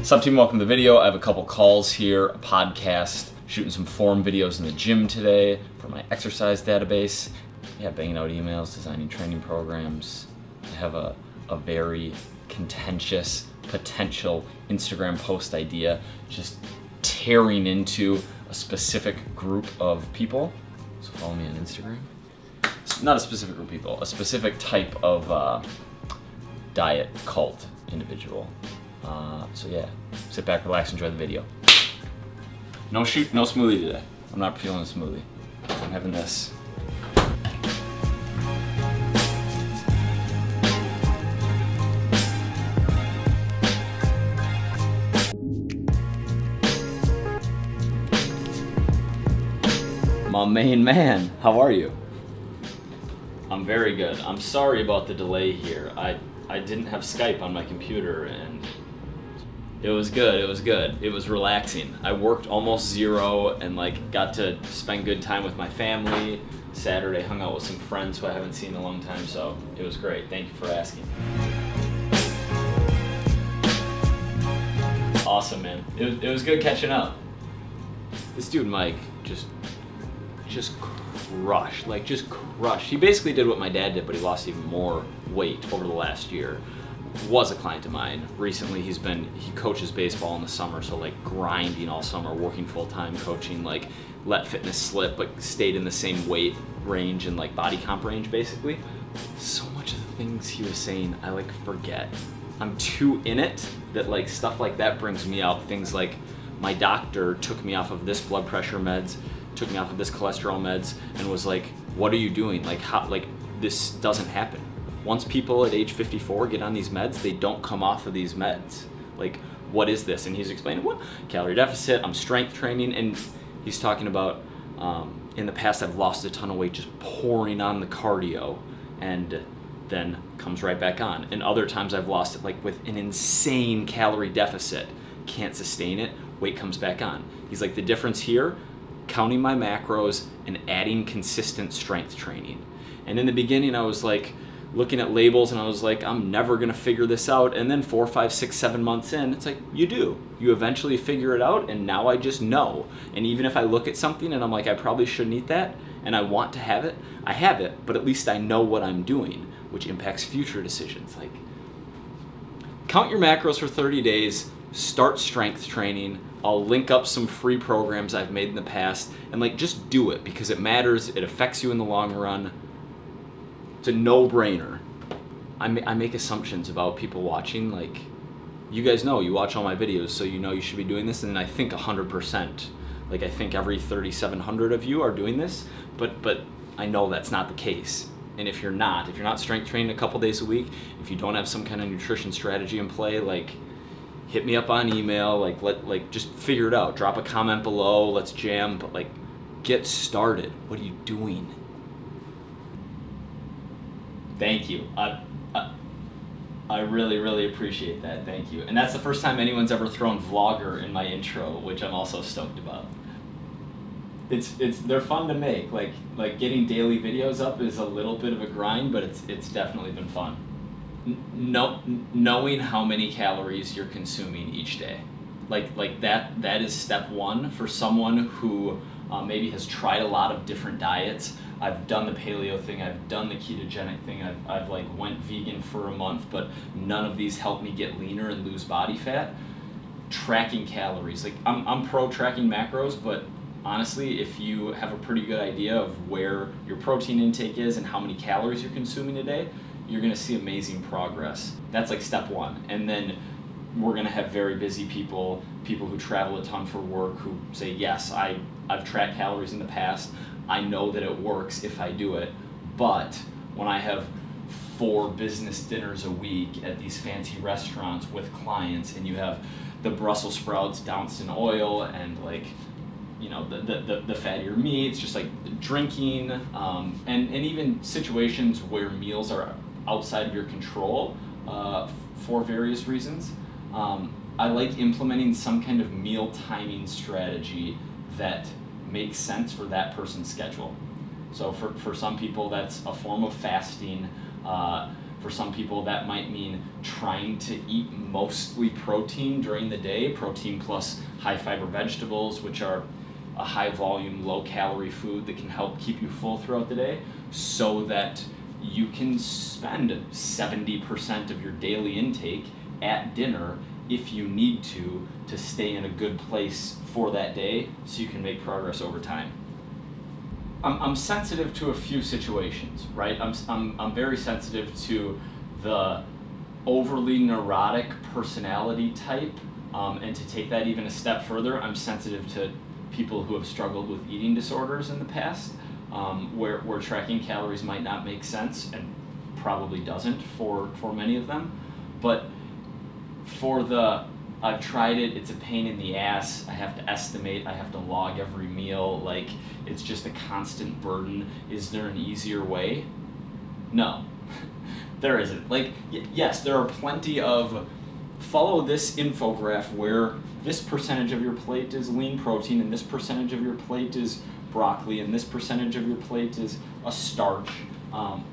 What's up, team? Welcome to the video. I have a couple calls here, a podcast, shooting some form videos in the gym today for my exercise database. Yeah, banging out emails, designing training programs. I have a very contentious potential Instagram post idea, just tearing into a specific group of people. So follow me on Instagram. Not a specific group of people, a specific type of diet cult individual. So yeah, sit back, relax, enjoy the video. No smoothie today. I'm not feeling a smoothie. I'm having this. My main man, how are you? I'm very good. I'm sorry about the delay here. I didn't have Skype on my computer and it was good, it was good. It was relaxing. I worked almost zero and got to spend good time with my family. Saturday hung out with some friends who I haven't seen in a long time, so it was great. Thank you for asking. Awesome, man. It was good catching up. This dude Mike just crushed, just crushed. He basically did what my dad did, but he lost even more weight over the last year. Was a client of mine. Recently he coaches baseball in the summer, so grinding all summer, working full-time, coaching, let fitness slip, but stayed in the same weight range and body comp range basically. So much of the things he was saying, I forget. I'm too in it that stuff like that brings me out. Things like my doctor took me off of this blood pressure meds, took me off of this cholesterol meds, and was like, what are you doing? How, this doesn't happen. Once people at age 54 get on these meds, they don't come off of these meds. What is this? And he's explaining, what? Calorie deficit, I'm strength training, and he's talking about, in the past I've lost a ton of weight just pouring on the cardio, and then comes right back on. And other times I've lost it with an insane calorie deficit, can't sustain it, weight comes back on. He's like, the difference here, counting my macros and adding consistent strength training. And in the beginning I was looking at labels and I was like, I'm never gonna figure this out. And then 4, 5, 6, 7 months in, it's you do. You eventually figure it out, and now I just know. And even if I look at something and I'm I probably shouldn't eat that, and I want to have it, I have it, but at least I know what I'm doing, which impacts future decisions. Count your macros for 30 days, start strength training. I'll link up some free programs I've made in the past, and just do it because it matters, it affects you in the long run. It's a no-brainer. I make assumptions about people watching, you guys know, you watch all my videos, so you know you should be doing this, and I think 100%. I think every 3,700 of you are doing this, but I know that's not the case. And if you're not strength training a couple days a week, if you don't have some kind of nutrition strategy in play, hit me up on email, just figure it out. Drop a comment below, let's jam, but get started. What are you doing? Thank you. I really, really appreciate that. Thank you. And that's the first time anyone's ever thrown vlogger in my intro, which I'm also stoked about. They're fun to make. Getting daily videos up is a little bit of a grind, but it's definitely been fun. Knowing how many calories you're consuming each day. That is step one for someone who maybe has tried a lot of different diets. I've done the paleo thing, I've done the ketogenic thing, I've went vegan for a month, but none of these help me get leaner and lose body fat. Tracking calories, I'm pro tracking macros, but honestly, if you have a pretty good idea of where your protein intake is and how many calories you're consuming a day, you're gonna see amazing progress. That's step one. And then we're gonna have very busy people who travel a ton for work, who say, yes, I've tracked calories in the past, I know that it works if I do it, but when I have 4 business dinners a week at these fancy restaurants with clients, and you have the Brussels sprouts doused in oil and the fattier meats, just drinking, and even situations where meals are outside of your control for various reasons, I like implementing some kind of meal timing strategy that makes sense for that person's schedule. So for some people that's a form of fasting. For some people, that might mean trying to eat mostly protein during the day, protein plus high fiber vegetables, which are a high volume, low calorie food that can help keep you full throughout the day, so that you can spend 70% of your daily intake at dinner if you need to stay in a good place for that day so you can make progress over time. I'm sensitive to a few situations, right? I'm very sensitive to the overly neurotic personality type, and to take that even a step further, I'm sensitive to people who have struggled with eating disorders in the past, where tracking calories might not make sense, and probably doesn't for many of them. But for I've tried it, it's a pain in the ass, I have to estimate, I have to log every meal, like, it's just a constant burden. Is there an easier way? No, there isn't. Like, yes, there are plenty of, follow this infograph where this percentage of your plate is lean protein, and this percentage of your plate is broccoli, and this percentage of your plate is a starch,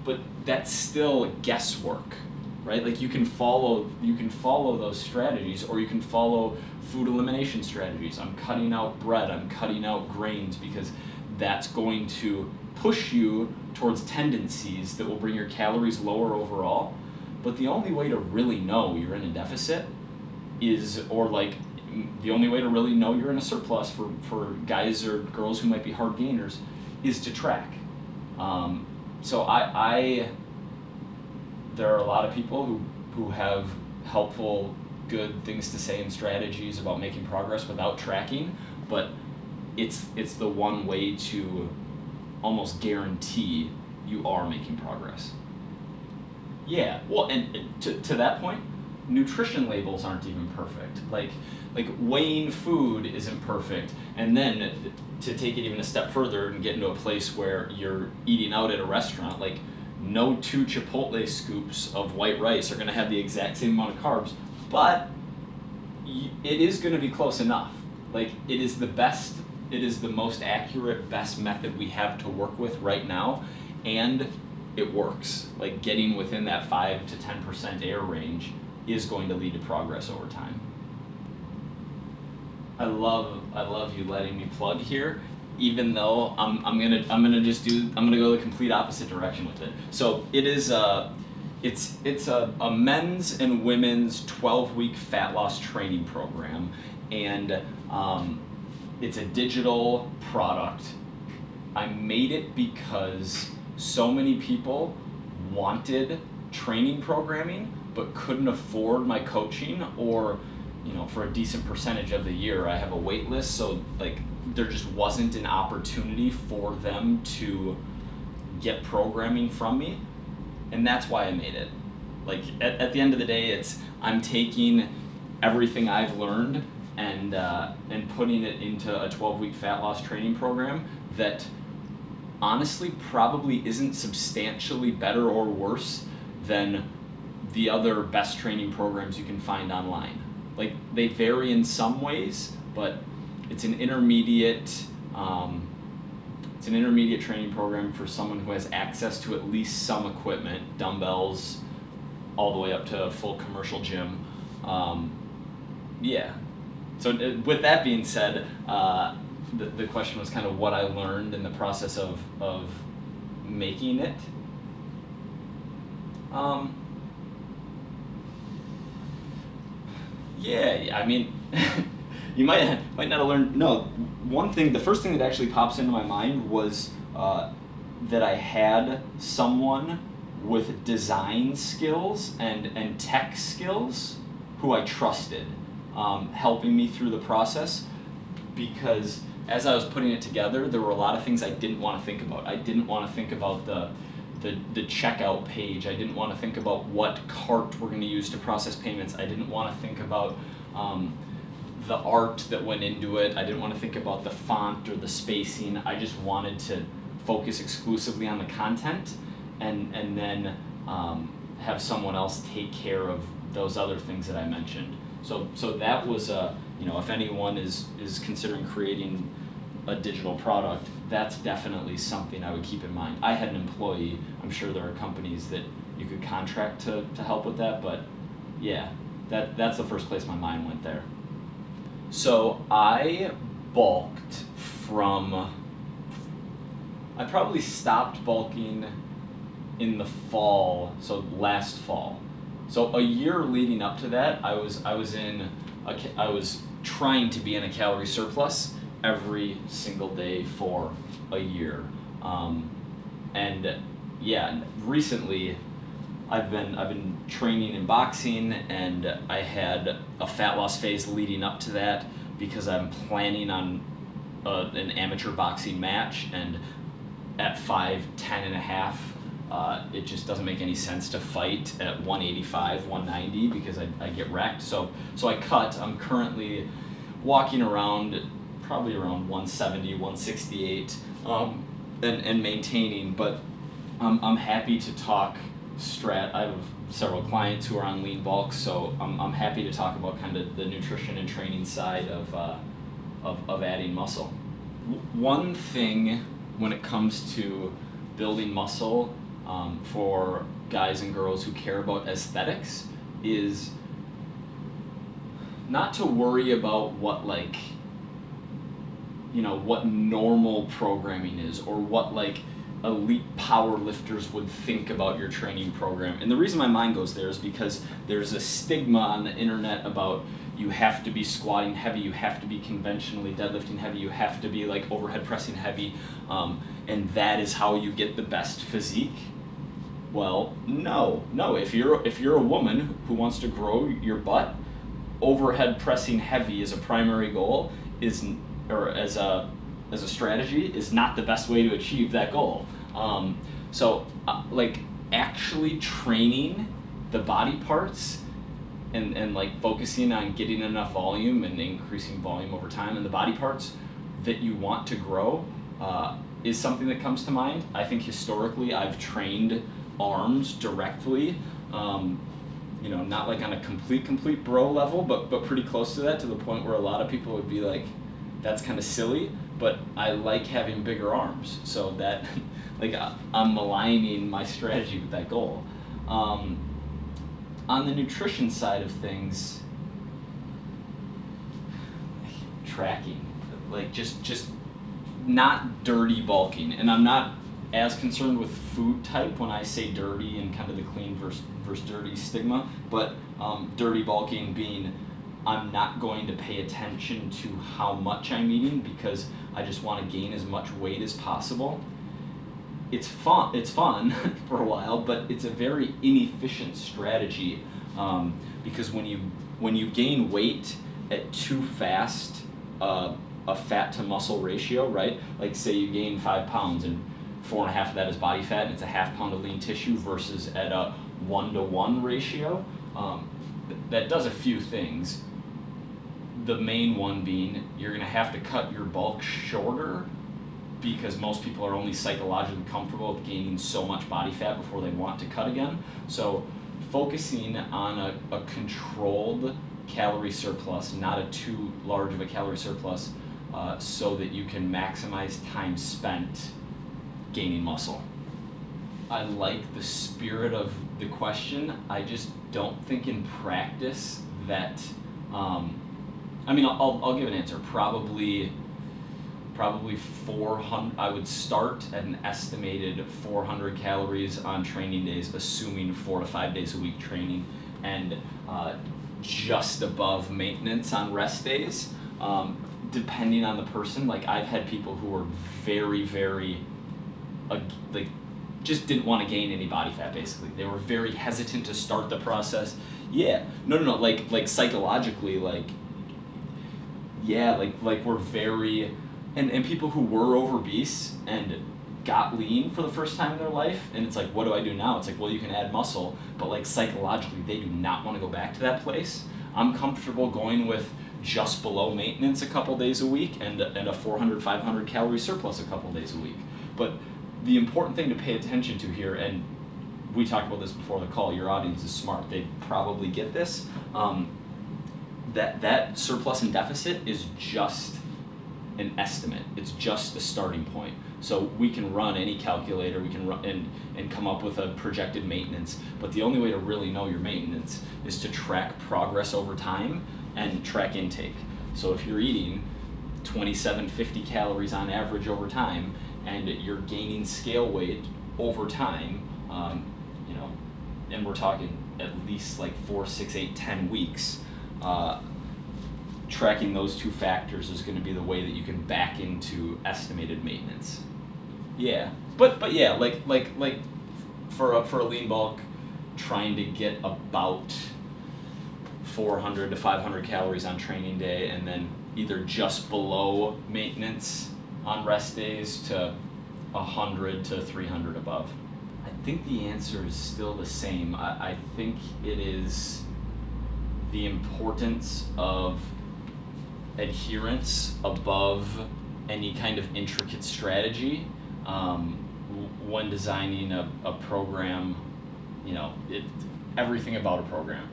but that's still guesswork. Right? Like, you can follow those strategies, or you can follow food elimination strategies. I'm cutting out bread, I'm cutting out grains, because that's going to push you towards tendencies that will bring your calories lower overall. But the only way to really know you're in a deficit is, or like, the only way to really know you're in a surplus for guys or girls who might be hard gainers, is to track. So there are a lot of people who have helpful, good things to say and strategies about making progress without tracking, but it's the one way to almost guarantee you are making progress. Yeah, well, and to that point, nutrition labels aren't even perfect. Like weighing food isn't perfect, and then to take it even a step further and get into a place where you're eating out at a restaurant, like, no 2 Chipotle scoops of white rice are going to have the exact same amount of carbs, but it is going to be close enough. Like, it is the most accurate, best method we have to work with right now, and it works. Like, getting within that 5 to 10% error range is going to lead to progress over time. I love you letting me plug here, even though I'm gonna go the complete opposite direction with it. So it is it's a men's and women's 12-week fat loss training program, and it's a digital product. I made it because so many people wanted training programming but couldn't afford my coaching, or, you know, for a decent percentage of the year I have a wait list, so like there just wasn't an opportunity for them to get programming from me, and that's why I made it. Like, at the end of the day, I'm taking everything I've learned and putting it into a 12-week fat loss training program that honestly probably isn't substantially better or worse than the other best training programs you can find online. Like, they vary in some ways, but it's an intermediate training program for someone who has access to at least some equipment, dumbbells, all the way up to a full commercial gym. Yeah. So with that being said, the question was kind of what I learned in the process of making it. Yeah, I mean, you might not have learned. No, the first thing that actually pops into my mind was that I had someone with design skills and tech skills who I trusted, helping me through the process, because as I was putting it together, there were a lot of things I didn't want to think about. I didn't want to think about the checkout page. I didn't want to think about what cart we're going to use to process payments. I didn't want to think about the art that went into it. I didn't want to think about the font or the spacing. I just wanted to focus exclusively on the content, and then have someone else take care of those other things that I mentioned. So that was if anyone is considering creating a digital product, that's definitely something I would keep in mind. I had an employee. I'm sure there are companies that you could contract to help with that, but yeah, that's the first place my mind went there. So I bulked I probably stopped bulking in the fall, so last fall. So a year leading up to that, I was trying to be in a calorie surplus every single day for a year. And yeah, recently I've been training in boxing, and I had a fat loss phase leading up to that because I'm planning on an amateur boxing match, and at 5'10" and a half, it just doesn't make any sense to fight at 185, 190 because I get wrecked. So I cut. I'm currently walking around probably around 170, 168, and maintaining, but I'm happy to talk I have several clients who are on lean bulk, so I'm happy to talk about kind of the nutrition and training side of adding muscle. One thing when it comes to building muscle for guys and girls who care about aesthetics is not to worry about what what normal programming is, or what elite power lifters would think about your training program. And the reason my mind goes there is because there's a stigma on the internet about you have to be squatting heavy, you have to be conventionally deadlifting heavy, you have to be overhead pressing heavy, and that is how you get the best physique. Well, no. If you're a woman who wants to grow your butt, overhead pressing heavy as a primary goal or as a strategy is not the best way to achieve that goal. So actually training the body parts and focusing on getting enough volume and increasing volume over time in the body parts that you want to grow is something that comes to mind. I think historically I've trained arms directly, not on a complete bro level, but pretty close to that, to the point where a lot of people would be like, that's kind of silly, but I like having bigger arms, so that I'm aligning my strategy with that goal. On the nutrition side of things, tracking, just not dirty bulking, and I'm not as concerned with food type when I say dirty and kind of the clean versus dirty stigma, but dirty bulking being I'm not going to pay attention to how much I'm eating because I just want to gain as much weight as possible. It's fun for a while, but it's a very inefficient strategy because when you gain weight at too fast a fat to muscle ratio, right? Say you gain 5 pounds and 4.5 of that is body fat, and it's a ½ pound of lean tissue versus at a 1-to-1 ratio. That does a few things. The main one being you're going to have to cut your bulk shorter because most people are only psychologically comfortable with gaining so much body fat before they want to cut again. So focusing on a controlled calorie surplus, not a too large of a calorie surplus, so that you can maximize time spent gaining muscle. I like the spirit of the question. I just don't think in practice that I'll give an answer. Probably 400. I would start at an estimated 400 calories on training days, assuming 4 to 5 days a week training, and just above maintenance on rest days. Depending on the person, I've had people who are very, very just didn't want to gain any body fat. Basically, they were very hesitant to start the process. Yeah, no. Psychologically, we're very, and people who were obese and got lean for the first time in their life, and it's what do I do now? It's well, you can add muscle, but psychologically they do not want to go back to that place. I'm comfortable going with just below maintenance a couple days a week and a 400, 500 calorie surplus a couple days a week. But the important thing to pay attention to here, and we talked about this before the call, your audience is smart, they probably get this, that surplus and deficit is just an estimate. It's just the starting point. So we can run any calculator, we can run and come up with a projected maintenance, but the only way to really know your maintenance is to track progress over time and track intake. So if you're eating 2750 calories on average over time and you're gaining scale weight over time, you know, and we're talking at least like 4, 6, 8, 10 weeks, tracking those two factors is going to be the way that you can back into estimated maintenance. Yeah, but yeah, like for a lean bulk, trying to get about 400 to 500 calories on training day, and then either just below maintenance on rest days to 100 to 300 above. I think the answer is still the same. I think it is the importance of adherence above any kind of intricate strategy when designing a program. You know, everything about a program,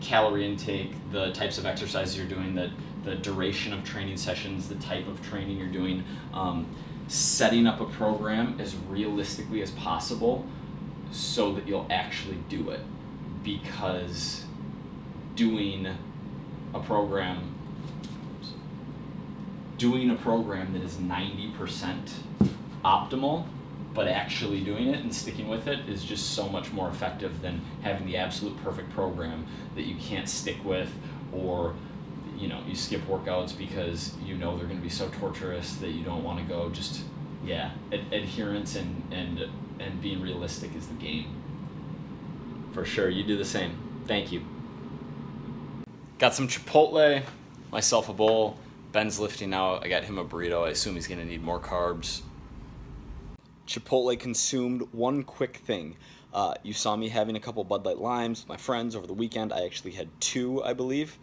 calorie intake, the types of exercises you're doing, the duration of training sessions, the type of training you're doing, setting up a program as realistically as possible so that you'll actually do it, because doing a program that is 90% optimal, but actually doing it and sticking with it is just so much more effective than having the absolute perfect program that you can't stick with, or you know, you skip workouts because you know they're going to be so torturous that you don't want to go. Just, yeah, adherence and being realistic is the game. For sure, you do the same. Thank you. Got some Chipotle, myself a bowl. Ben's lifting out. I got him a burrito. I assume he's going to need more carbs. Chipotle consumed. One quick thing. You saw me having a couple Bud Light Limes with my friends over the weekend. I actually had 2, I believe.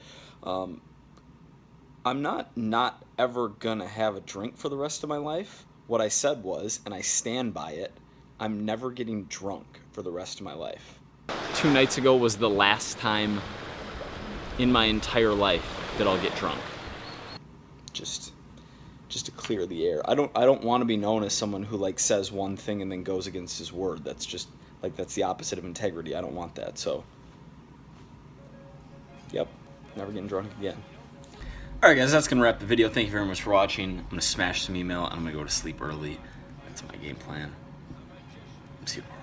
I'm not ever gonna have a drink for the rest of my life. What I said was, and I stand by it, I'm never getting drunk for the rest of my life. 2 nights ago was the last time in my entire life that I'll get drunk. Just to clear the air. I don't want to be known as someone who like says one thing and then goes against his word. That's just like, that's the opposite of integrity. I don't want that. So, yep, never getting drunk again. Alright guys, that's going to wrap the video. Thank you very much for watching. I'm going to smash some email and I'm going to go to sleep early. That's my game plan. See you tomorrow.